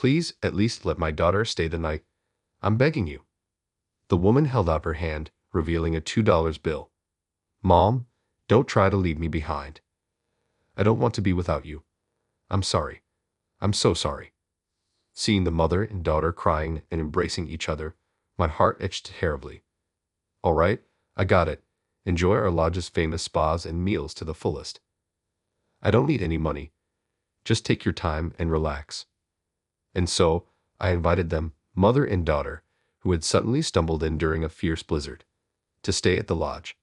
Please at least let my daughter stay the night. I'm begging you." The woman held out her hand, revealing a $2 bill. "Mom, don't try to leave me behind. I don't want to be without you. I'm sorry. I'm so sorry." Seeing the mother and daughter crying and embracing each other, my heart itched terribly. "All right, I got it. Enjoy our lodge's famous spas and meals to the fullest. I don't need any money. Just take your time and relax." And so, I invited them, mother and daughter, who had suddenly stumbled in during a fierce blizzard, to stay at the lodge.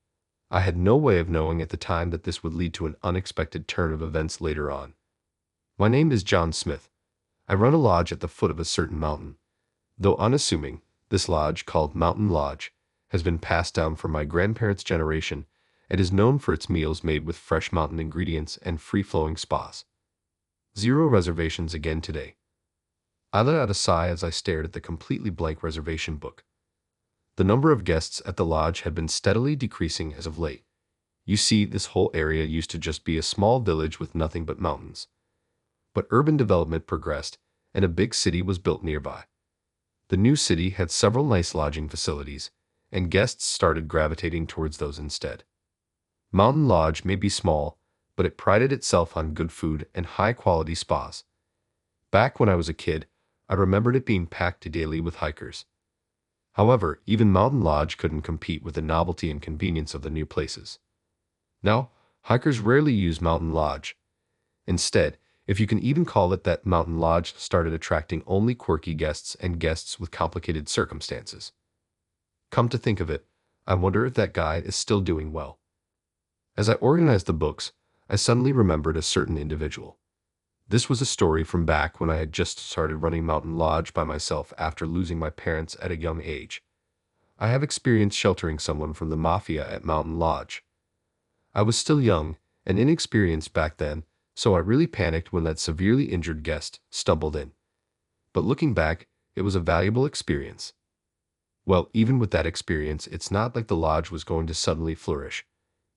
I had no way of knowing at the time that this would lead to an unexpected turn of events later on. My name is John Smith. I run a lodge at the foot of a certain mountain. Though unassuming, this lodge, called Mountain Lodge, has been passed down from my grandparents' generation and is known for its meals made with fresh mountain ingredients and free-flowing spas. Zero reservations again today. I let out a sigh as I stared at the completely blank reservation book. The number of guests at the lodge had been steadily decreasing as of late. You see, this whole area used to just be a small village with nothing but mountains. But urban development progressed, and a big city was built nearby. The new city had several nice lodging facilities, and guests started gravitating towards those instead. Mountain Lodge may be small, but it prided itself on good food and high-quality spas. Back when I was a kid, I remembered it being packed daily with hikers. However, even Mountain Lodge couldn't compete with the novelty and convenience of the new places. Now, hikers rarely use Mountain Lodge. Instead, if you can even call it that, Mountain Lodge started attracting only quirky guests and guests with complicated circumstances. Come to think of it, I wonder if that guy is still doing well. As I organized the books, I suddenly remembered a certain individual. This was a story from back when I had just started running Mountain Lodge by myself after losing my parents at a young age. I have experienced sheltering someone from the mafia at Mountain Lodge. I was still young and inexperienced back then, so I really panicked when that severely injured guest stumbled in. But looking back, it was a valuable experience. Well, even with that experience, it's not like the lodge was going to suddenly flourish.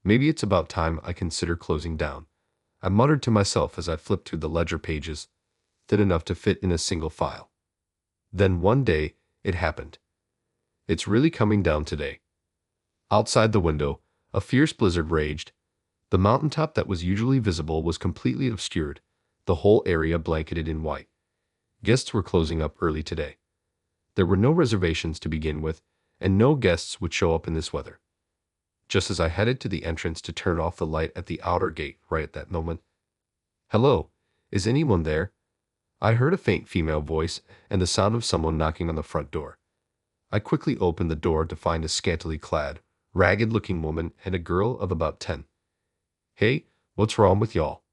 Maybe it's about time I consider closing down, I muttered to myself as I flipped through the ledger pages, thin enough to fit in a single file. Then one day, it happened. It's really coming down today. Outside the window, a fierce blizzard raged. The mountaintop that was usually visible was completely obscured, the whole area blanketed in white. Guests were closing up early today. There were no reservations to begin with, and no guests would show up in this weather. Just as I headed to the entrance to turn off the light at the outer gate right at that moment. "Hello, is anyone there?" I heard a faint female voice and the sound of someone knocking on the front door. I quickly opened the door to find a scantily clad, ragged-looking woman and a girl of about 10. "Hey, what's wrong with y'all?"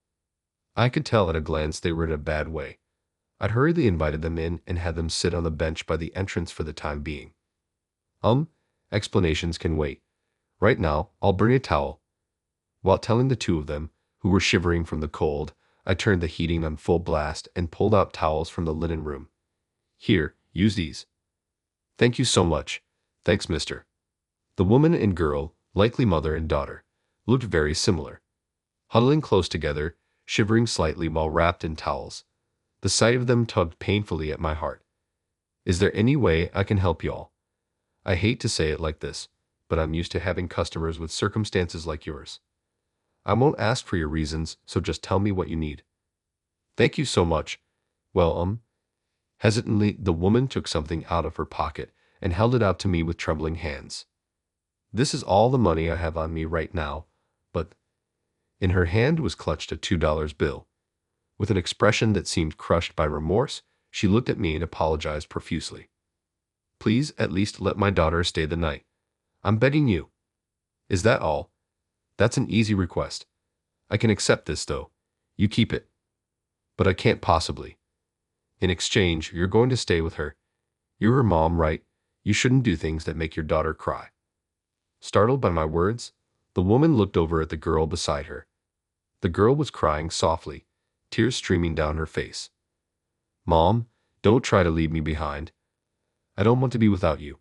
I could tell at a glance they were in a bad way. I'd hurriedly invited them in and had them sit on the bench by the entrance for the time being. Explanations can wait. Right now, I'll bring a towel." While telling the two of them, who were shivering from the cold, I turned the heating on full blast and pulled out towels from the linen room. "Here, use these." "Thank you so much." "Thanks, mister." The woman and girl, likely mother and daughter, looked very similar. Huddling close together, shivering slightly while wrapped in towels. The sight of them tugged painfully at my heart. "Is there any way I can help y'all? I hate to say it like this, but I'm used to having customers with circumstances like yours. I won't ask for your reasons, so just tell me what you need." "Thank you so much." "Well, Hesitantly, the woman took something out of her pocket and held it out to me with trembling hands. "This is all the money I have on me right now, but—" In her hand was clutched a $2 bill. With an expression that seemed crushed by remorse, she looked at me and apologized profusely. "Please at least let my daughter stay the night. I'm begging you." "Is that all?" "That's an easy request. I can accept this, though. You keep it." "But I can't possibly. In exchange, you're going to stay with her. You're her mom, right? You shouldn't do things that make your daughter cry." Startled by my words, the woman looked over at the girl beside her. The girl was crying softly, tears streaming down her face. "Mom, don't try to leave me behind. I don't want to be without you.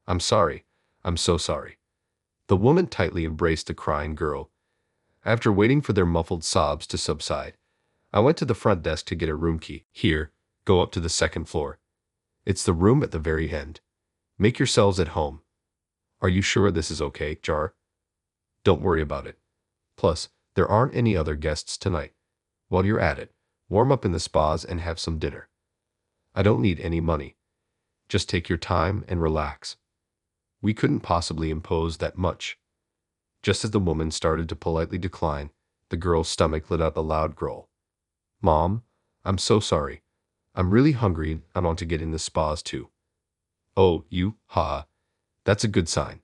I'm sorry. I'm so sorry." The woman tightly embraced the crying girl. After waiting for their muffled sobs to subside, I went to the front desk to get a room key. "Here, Go up to the second floor. It's the room at the very end. Make yourselves at home. Are you sure this is okay, Jar? Don't worry about it. Plus, there aren't any other guests tonight. While you're at it, warm up in the spas and have some dinner. I don't need any money. Just take your time and relax. We couldn't possibly impose that much. Just as the woman started to politely decline, the girl's stomach let out a loud growl. Mom, I'm so sorry. I'm really hungry and I want to get in the spas too. Oh, you, ha. That's a good sign.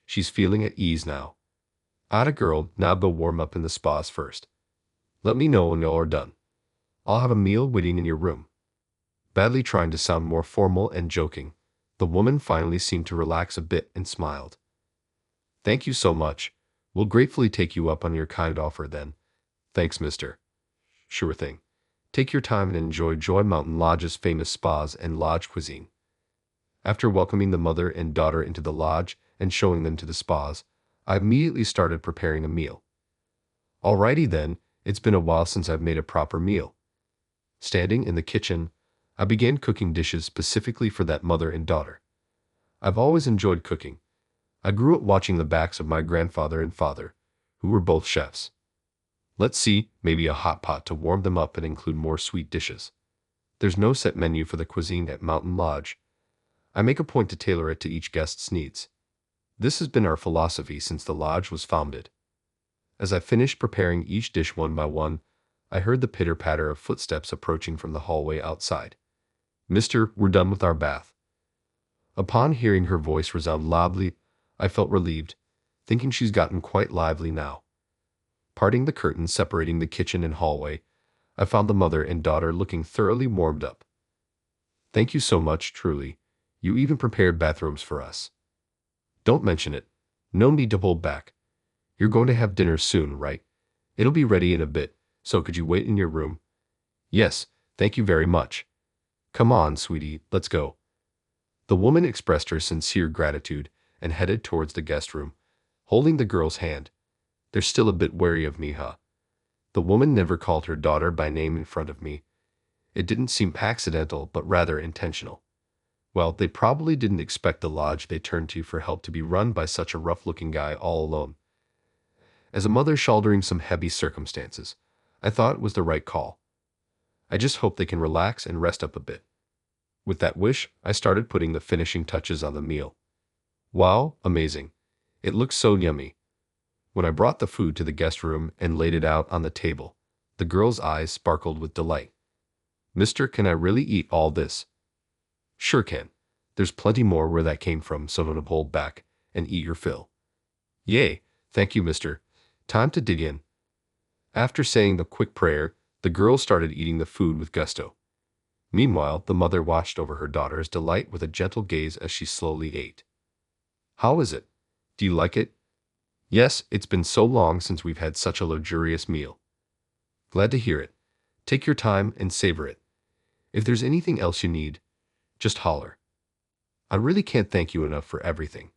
She's feeling at ease now. Atta girl, now go warm up in the spas first. Let me know when y'all are done. I'll have a meal waiting in your room. Badly trying to sound more formal and joking, the woman finally seemed to relax a bit and smiled. Thank you so much. We'll gratefully take you up on your kind offer then. Thanks, mister. Sure thing. Take your time and enjoy Joy Mountain Lodge's famous spas and lodge cuisine. After welcoming the mother and daughter into the lodge and showing them to the spas, I immediately started preparing a meal. Alrighty then, it's been a while since I've made a proper meal. Standing in the kitchen, I began cooking dishes specifically for that mother and daughter. I've always enjoyed cooking. I grew up watching the backs of my grandfather and father, who were both chefs. Let's see, maybe a hot pot to warm them up and include more sweet dishes. There's no set menu for the cuisine at Mountain Lodge. I make a point to tailor it to each guest's needs. This has been our philosophy since the lodge was founded. As I finished preparing each dish one by one, I heard the pitter-patter of footsteps approaching from the hallway outside. Mister, we're done with our bath. Upon hearing her voice resound loudly, I felt relieved, thinking she's gotten quite lively now. Parting the curtains separating the kitchen and hallway, I found the mother and daughter looking thoroughly warmed up. Thank you so much, truly. You even prepared bathrooms for us. Don't mention it. No need to hold back. You're going to have dinner soon, right? It'll be ready in a bit, so could you wait in your room? Yes, thank you very much. Come on, sweetie, let's go. The woman expressed her sincere gratitude and headed towards the guest room, holding the girl's hand. They're still a bit wary of me, huh? The woman never called her daughter by name in front of me. It didn't seem accidental, but rather intentional. Well, they probably didn't expect the lodge they turned to for help to be run by such a rough-looking guy all alone. As a mother shouldering some heavy circumstances, I thought it was the right call. I just hope they can relax and rest up a bit. With that wish, I started putting the finishing touches on the meal. Wow, amazing. It looks so yummy. When I brought the food to the guest room and laid it out on the table, the girl's eyes sparkled with delight. Mister, can I really eat all this? Sure can. There's plenty more where that came from, so don't hold back and eat your fill. Yay, thank you, mister. Time to dig in. After saying the quick prayer, the girl started eating the food with gusto. Meanwhile, the mother watched over her daughter's delight with a gentle gaze as she slowly ate. How is it? Do you like it? Yes, it's been so long since we've had such a luxurious meal. Glad to hear it. Take your time and savor it. If there's anything else you need, just holler. I really can't thank you enough for everything.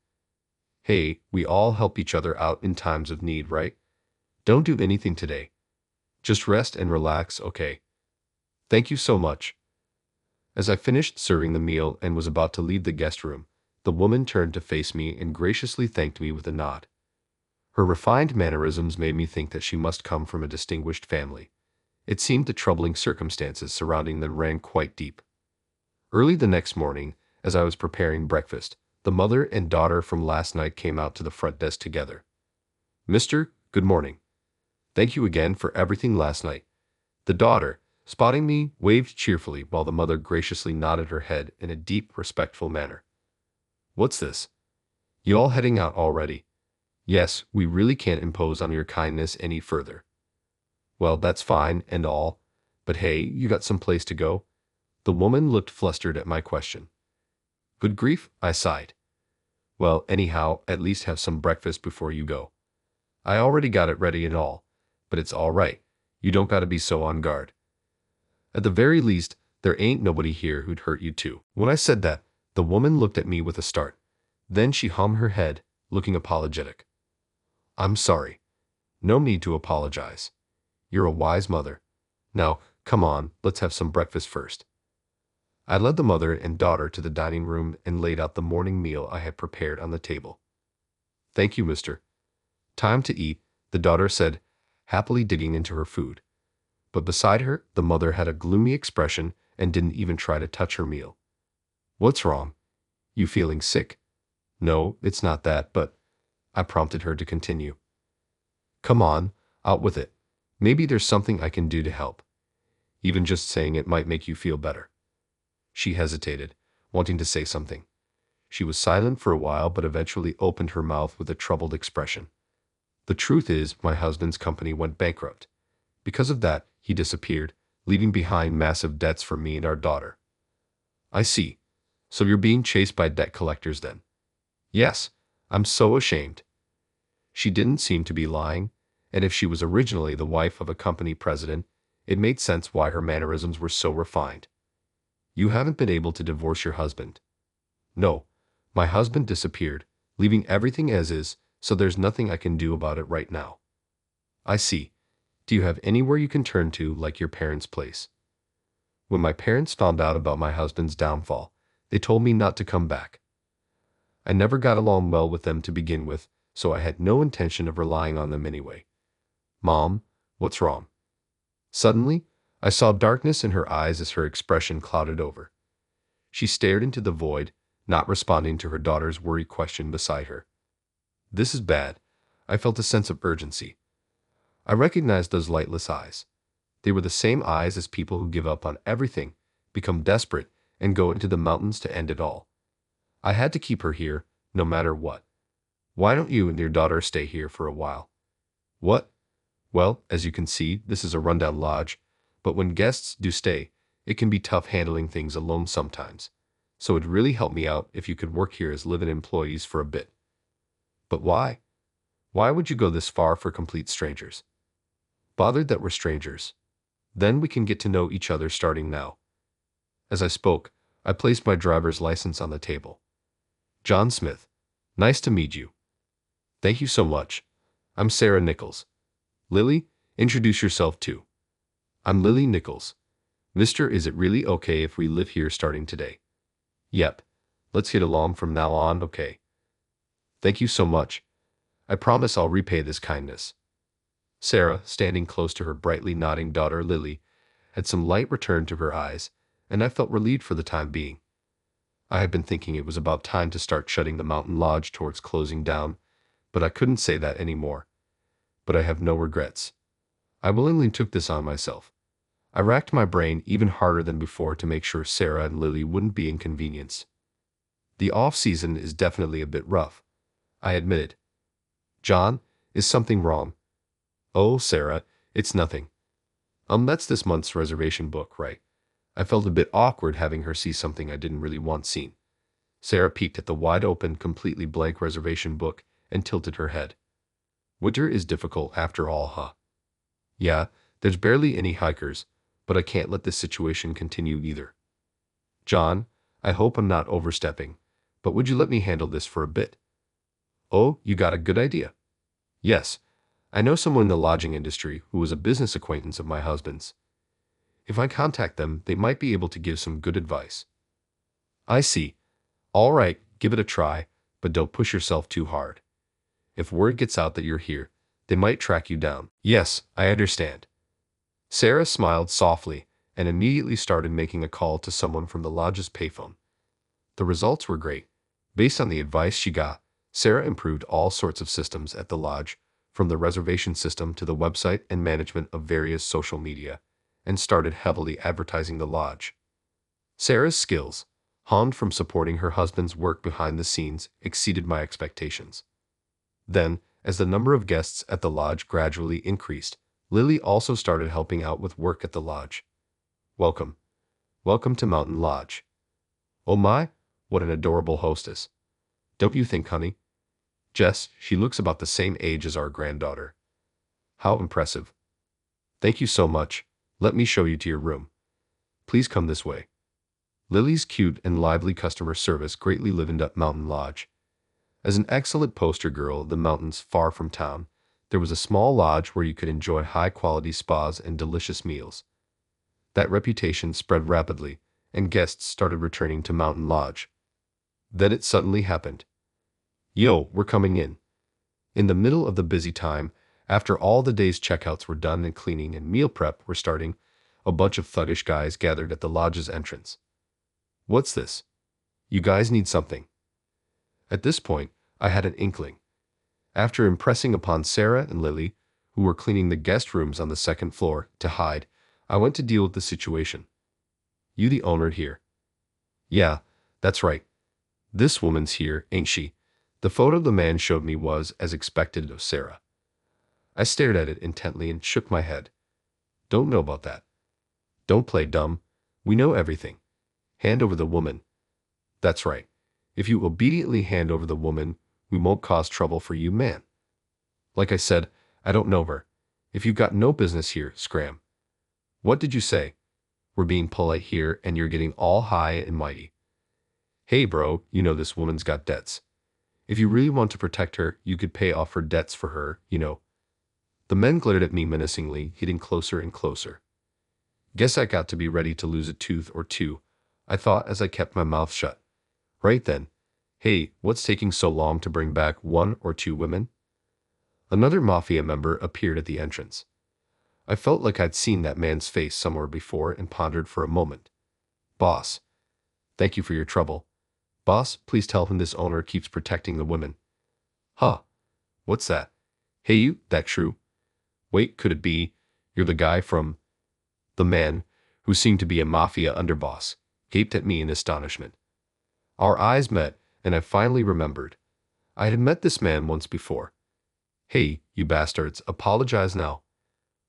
Hey, we all help each other out in times of need, right? Don't do anything today. Just rest and relax, okay? Thank you so much. As I finished serving the meal and was about to leave the guest room, the woman turned to face me and graciously thanked me with a nod. Her refined mannerisms made me think that she must come from a distinguished family. It seemed the troubling circumstances surrounding them ran quite deep. Early the next morning, as I was preparing breakfast, the mother and daughter from last night came out to the front desk together. Mister, good morning. Thank you again for everything last night. The daughter, spotting me, waved cheerfully while the mother graciously nodded her head in a deep, respectful manner. What's this? You all heading out already? Yes, we really can't impose on your kindness any further. Well, that's fine and all, but hey, you got some place to go? The woman looked flustered at my question. Good grief, I sighed. Well, anyhow, at least have some breakfast before you go. I already got it ready and all, but it's all right. You don't gotta be so on guard. At the very least, there ain't nobody here who'd hurt you too. When I said that, the woman looked at me with a start. Then she hung her head, looking apologetic. I'm sorry. No need to apologize. You're a wise mother. Now, come on, let's have some breakfast first. I led the mother and daughter to the dining room and laid out the morning meal I had prepared on the table. Thank you, mister. Time to eat, the daughter said, happily digging into her food. But beside her, the mother had a gloomy expression and didn't even try to touch her meal. What's wrong? You feeling sick? No, it's not that, but I prompted her to continue. Come on, out with it. Maybe there's something I can do to help. Even just saying it might make you feel better. She hesitated, wanting to say something. She was silent for a while but eventually opened her mouth with a troubled expression. The truth is, my husband's company went bankrupt. Because of that, he disappeared, leaving behind massive debts for me and our daughter. I see. So you're being chased by debt collectors then? Yes, I'm so ashamed. She didn't seem to be lying, and if she was originally the wife of a company president, it made sense why her mannerisms were so refined. You haven't been able to divorce your husband. No, my husband disappeared, leaving everything as is, so there's nothing I can do about it right now. I see. Do you have anywhere you can turn to, like your parents' place? When my parents found out about my husband's downfall, they told me not to come back. I never got along well with them to begin with, so I had no intention of relying on them anyway. Mom, what's wrong? Suddenly, I saw darkness in her eyes as her expression clouded over. She stared into the void, not responding to her daughter's worried question beside her. This is bad. I felt a sense of urgency. I recognized those lightless eyes. They were the same eyes as people who give up on everything, become desperate, and go into the mountains to end it all. I had to keep her here, no matter what. Why don't you and your daughter stay here for a while? What? Well, as you can see, this is a rundown lodge, but when guests do stay, it can be tough handling things alone sometimes. So it'd really help me out if you could work here as live-in employees for a bit. But why? Why would you go this far for complete strangers? Bothered that we're strangers. Then we can get to know each other starting now. As I spoke, I placed my driver's license on the table. John Smith. Nice to meet you. Thank you so much. I'm Sarah Nichols. Lily, introduce yourself too. I'm Lily Nichols. Mister, is it really okay if we live here starting today? Yep. Let's get along from now on, okay? Thank you so much. I promise I'll repay this kindness. Sarah, standing close to her brightly nodding daughter Lily, had some light return to her eyes, and I felt relieved for the time being. I had been thinking it was about time to start shutting the mountain lodge towards closing down, but I couldn't say that anymore. But I have no regrets. I willingly took this on myself. I racked my brain even harder than before to make sure Sarah and Lily wouldn't be inconvenienced. The off-season is definitely a bit rough, I admitted. John, is something wrong? Oh, Sarah, it's nothing. That's this month's reservation book, right? I felt a bit awkward having her see something I didn't really want seen. Sarah peeked at the wide-open, completely blank reservation book and tilted her head. Winter is difficult after all, huh? Yeah, there's barely any hikers, but I can't let this situation continue either. John, I hope I'm not overstepping, but would you let me handle this for a bit? Oh, you got a good idea. Yes, I know someone in the lodging industry who was a business acquaintance of my husband's. If I contact them, they might be able to give some good advice. I see. All right, give it a try, but don't push yourself too hard. If word gets out that you're here, they might track you down. Yes, I understand. Sarah smiled softly and immediately started making a call to someone from the lodge's payphone. The results were great. Based on the advice she got, Sarah improved all sorts of systems at the lodge, from the reservation system to the website and management of various social media, and started heavily advertising the lodge. Sarah's skills, honed from supporting her husband's work behind the scenes, exceeded my expectations. Then, as the number of guests at the lodge gradually increased, Lily also started helping out with work at the lodge. Welcome. Welcome to Mountain Lodge. Oh my, what an adorable hostess. Don't you think, honey? Jess, she looks about the same age as our granddaughter. How impressive. Thank you so much. Let me show you to your room. Please come this way. Lily's cute and lively customer service greatly livened up Mountain Lodge. As an excellent poster girl of the mountains far from town, there was a small lodge where you could enjoy high-quality spas and delicious meals. That reputation spread rapidly, and guests started returning to Mountain Lodge. Then it suddenly happened. Yo, we're coming in. In the middle of the busy time, after all the day's checkouts were done and cleaning and meal prep were starting, a bunch of thuggish guys gathered at the lodge's entrance. What's this? You guys need something. At this point, I had an inkling. After impressing upon Sarah and Lily, who were cleaning the guest rooms on the second floor, to hide, I went to deal with the situation. You the owner here? Yeah, that's right. This woman's here, ain't she? The photo the man showed me was, as expected, of Sarah. I stared at it intently and shook my head. Don't know about that. Don't play dumb. We know everything. Hand over the woman. That's right. If you obediently hand over the woman, we won't cause trouble for you, man. Like I said, I don't know her. If you've got no business here, scram. What did you say? We're being polite here and you're getting all high and mighty. Hey bro, you know this woman's got debts. If you really want to protect her, you could pay off her debts for her, you know. The men glared at me menacingly, getting closer and closer. Guess I got to be ready to lose a tooth or two, I thought as I kept my mouth shut. Right then. Hey, what's taking so long to bring back one or two women? Another mafia member appeared at the entrance. I felt like I'd seen that man's face somewhere before and pondered for a moment. Boss. Thank you for your trouble. Boss, please tell him this owner keeps protecting the women. Huh. What's that? Hey you, that true? Wait, could it be you're the guy from... The man, who seemed to be a mafia underboss, gaped at me in astonishment. Our eyes met, and I finally remembered. I had met this man once before. Hey, you bastards, apologize now.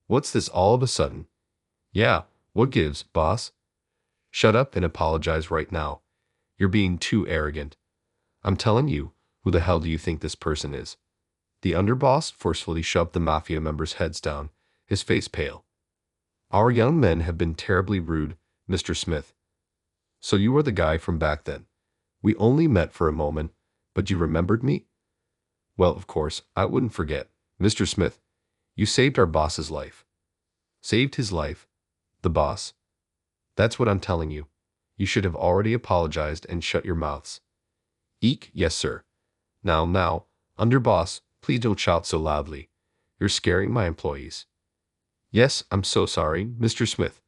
What's this all of a sudden? Yeah, what gives, boss? Shut up and apologize right now. You're being too arrogant. I'm telling you, who the hell do you think this person is? The underboss forcefully shoved the mafia members' heads down, his face pale. Our young men have been terribly rude, Mr. Smith. So you are the guy from back then. We only met for a moment, but you remembered me? Well, of course, I wouldn't forget. Mr. Smith, you saved our boss's life. Saved his life? The boss? That's what I'm telling you. You should have already apologized and shut your mouths. Eek, yes, sir. Now, underboss, please don't shout so loudly. You're scaring my employees. Yes, I'm so sorry, Mr. Smith.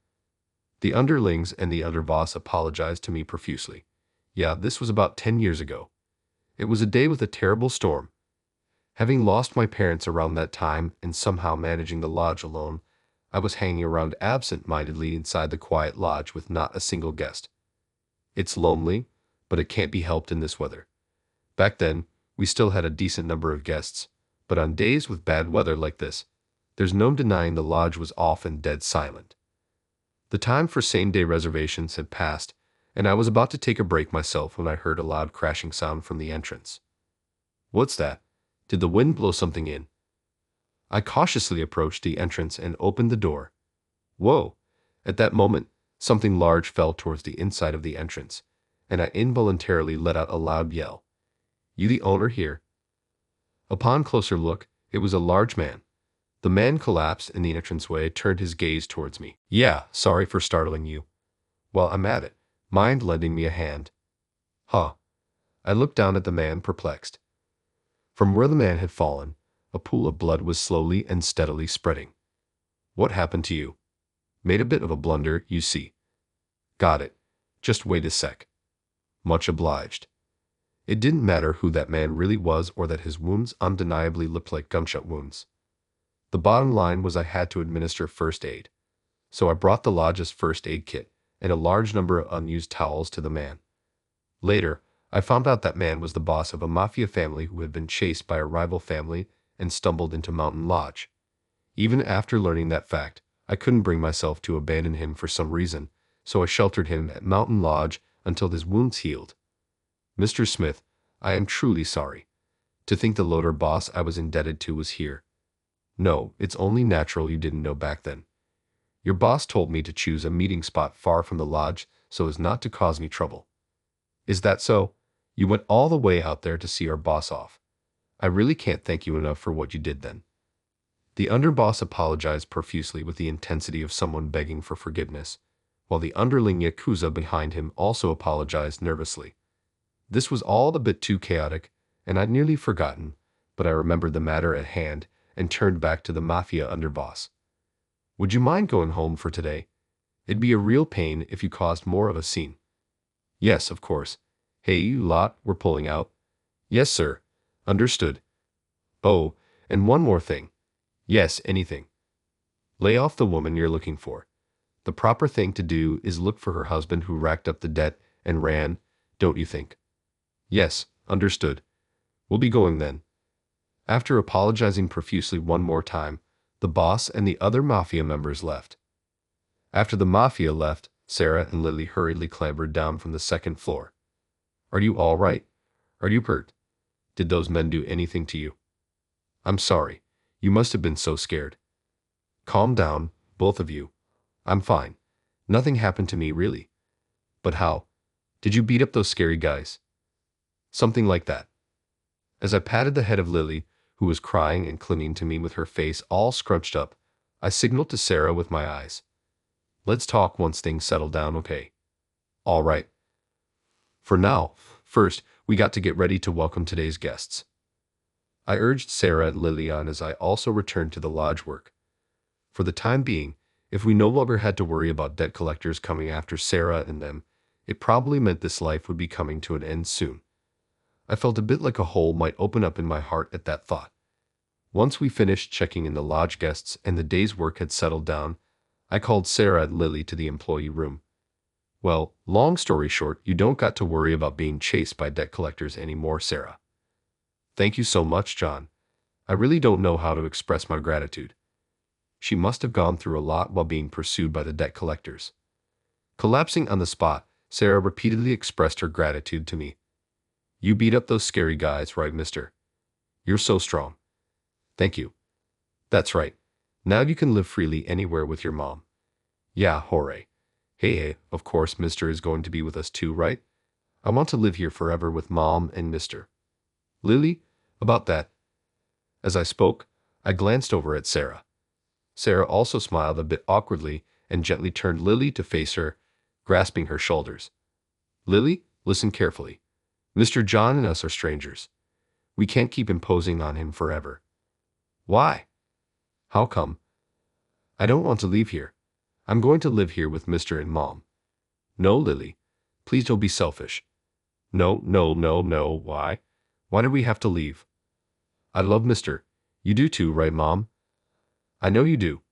The underlings and the underboss apologized to me profusely. Yeah, this was about 10 years ago. It was a day with a terrible storm. Having lost my parents around that time and somehow managing the lodge alone, I was hanging around absent-mindedly inside the quiet lodge with not a single guest. It's lonely, but it can't be helped in this weather. Back then, we still had a decent number of guests, but on days with bad weather like this, there's no denying the lodge was often dead silent. The time for same-day reservations had passed, and I was about to take a break myself when I heard a loud crashing sound from the entrance. What's that? Did the wind blow something in? I cautiously approached the entrance and opened the door. Whoa! At that moment, something large fell towards the inside of the entrance, and I involuntarily let out a loud yell. You the owner here? Upon closer look, it was a large man. The man collapsed in the entranceway, turned his gaze towards me. Yeah, sorry for startling you. Well, I'm at it. Mind lending me a hand? Huh. I looked down at the man, perplexed. From where the man had fallen, a pool of blood was slowly and steadily spreading. What happened to you? Made a bit of a blunder, you see. Got it. Just wait a sec. Much obliged. It didn't matter who that man really was or that his wounds undeniably looked like gunshot wounds. The bottom line was I had to administer first aid. So I brought the lodge's first aid kit and a large number of unused towels to the man. Later, I found out that man was the boss of a mafia family who had been chased by a rival family and stumbled into Mountain Lodge. Even after learning that fact, I couldn't bring myself to abandon him for some reason, so I sheltered him at Mountain Lodge until his wounds healed. Mr. Smith, I am truly sorry. To think the loader boss I was indebted to was here. No, it's only natural you didn't know back then. Your boss told me to choose a meeting spot far from the lodge so as not to cause me trouble. Is that so? You went all the way out there to see our boss off. I really can't thank you enough for what you did then. The underboss apologized profusely with the intensity of someone begging for forgiveness. while the underling Yakuza behind him also apologized nervously. This was all a bit too chaotic, and I'd nearly forgotten, but I remembered the matter at hand and turned back to the Mafia underboss. Would you mind going home for today? It'd be a real pain if you caused more of a scene. Yes, of course. Hey, you lot, we're pulling out. Yes, sir. Understood. Oh, and one more thing. Yes, anything. Lay off the woman you're looking for. The proper thing to do is look for her husband who racked up the debt and ran, don't you think? Yes, understood. We'll be going then. After apologizing profusely one more time, the boss and the other Mafia members left. After the Mafia left, Sarah and Lily hurriedly clambered down from the second floor. Are you all right? Are you hurt? Did those men do anything to you? I'm sorry. You must have been so scared. Calm down, both of you. I'm fine. Nothing happened to me, really. But how? Did you beat up those scary guys? Something like that. As I patted the head of Lily, who was crying and clinging to me with her face all scrunched up, I signaled to Sarah with my eyes. Let's talk once things settle down, okay? All right. For now, first, we got to get ready to welcome today's guests. I urged Sarah and Lily on as I also returned to the lodge work. For the time being, if we no longer had to worry about debt collectors coming after Sarah and them, it probably meant this life would be coming to an end soon. I felt a bit like a hole might open up in my heart at that thought. Once we finished checking in the lodge guests and the day's work had settled down, I called Sarah and Lily to the employee room. Well, long story short, you don't got to worry about being chased by debt collectors anymore, Sarah. Thank you so much, John. I really don't know how to express my gratitude. She must have gone through a lot while being pursued by the debt collectors. Collapsing on the spot, Sarah repeatedly expressed her gratitude to me. You beat up those scary guys, right, mister? You're so strong. Thank you. That's right. Now you can live freely anywhere with your mom. Yeah, hooray. Hey, of course mister is going to be with us too, right? I want to live here forever with mom and mister. Lily, about that. As I spoke, I glanced over at Sarah. Sarah also smiled a bit awkwardly and gently turned Lily to face her, grasping her shoulders. Lily, listen carefully. Mr. John and us are strangers. We can't keep imposing on him forever. Why? How come? I don't want to leave here. I'm going to live here with Mr. and Mom. No, Lily. Please don't be selfish. No. Why? Why do we have to leave? I love Mr. You do too, right, Mom? I know you do.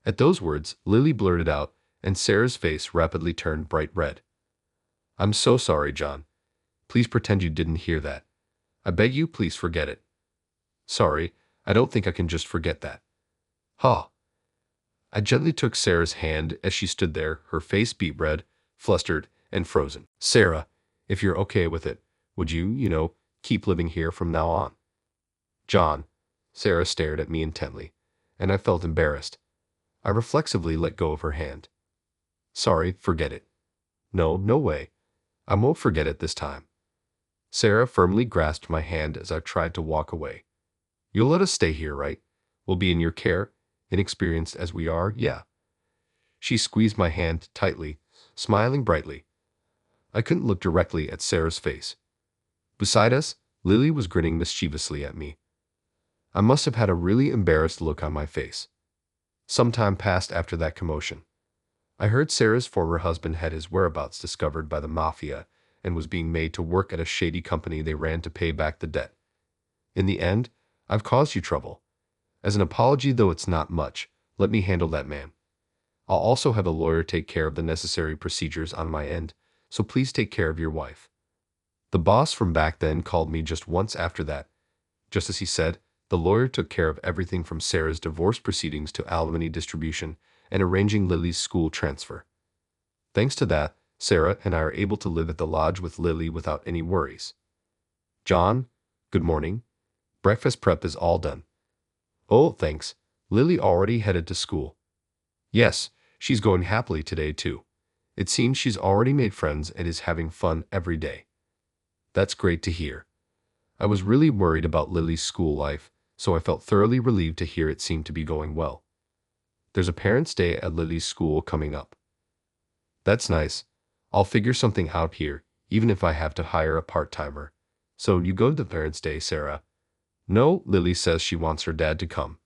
At those words, Lily blurted out, and Sarah's face rapidly turned bright red. I'm so sorry, John. Please pretend you didn't hear that. I beg you, please forget it. Sorry, I don't think I can just forget that. Ha! I gently took Sarah's hand as she stood there, her face beet red, flustered, and frozen. Sarah, if you're okay with it, would you, keep living here from now on? John. Sarah stared at me intently, and I felt embarrassed. I reflexively let go of her hand. Sorry, forget it. No way. I won't forget it this time. Sarah firmly grasped my hand as I tried to walk away. You'll let us stay here, right? We'll be in your care, inexperienced as we are, yeah. She squeezed my hand tightly, smiling brightly. I couldn't look directly at Sarah's face. Beside us, Lily was grinning mischievously at me. I must have had a really embarrassed look on my face. Some time passed after that commotion. I heard Sarah's former husband had his whereabouts discovered by the Mafia and was being made to work at a shady company they ran to pay back the debt. In the end, I've caused you trouble. As an apology, though it's not much, let me handle that man. I'll also have a lawyer take care of the necessary procedures on my end, so please take care of your wife. The boss from back then called me just once after that. Just as he said, the lawyer took care of everything from Sarah's divorce proceedings to alimony distribution and arranging Lily's school transfer. Thanks to that, Sarah and I are able to live at the lodge with Lily without any worries. John, good morning. Breakfast prep is all done. Oh, thanks. Lily already headed to school. Yes, she's going happily today too. It seems she's already made friends and is having fun every day. That's great to hear. I was really worried about Lily's school life, so I felt thoroughly relieved to hear it seemed to be going well. There's a parents' day at Lily's school coming up. That's nice. I'll figure something out here, even if I have to hire a part-timer. So you go to the Parents' Day, Sarah? No, Lily says she wants her dad to come.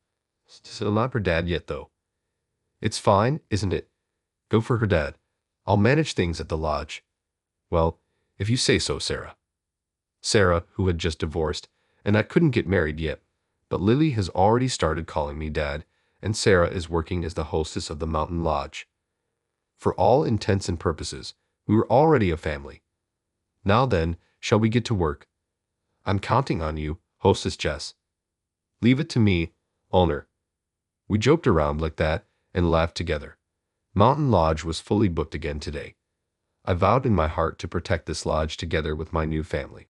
Still not her dad yet, though. It's fine, isn't it? Go for her dad. I'll manage things at the lodge. Well, if you say so, Sarah. Sarah, who had just divorced, and I couldn't get married yet, but Lily has already started calling me dad, and Sarah is working as the hostess of the mountain lodge. For all intents and purposes, we were already a family. Now then, shall we get to work? I'm counting on you, hostess Jess. Leave it to me, owner. We joked around like that and laughed together. Mountain Lodge was fully booked again today. I vowed in my heart to protect this lodge together with my new family.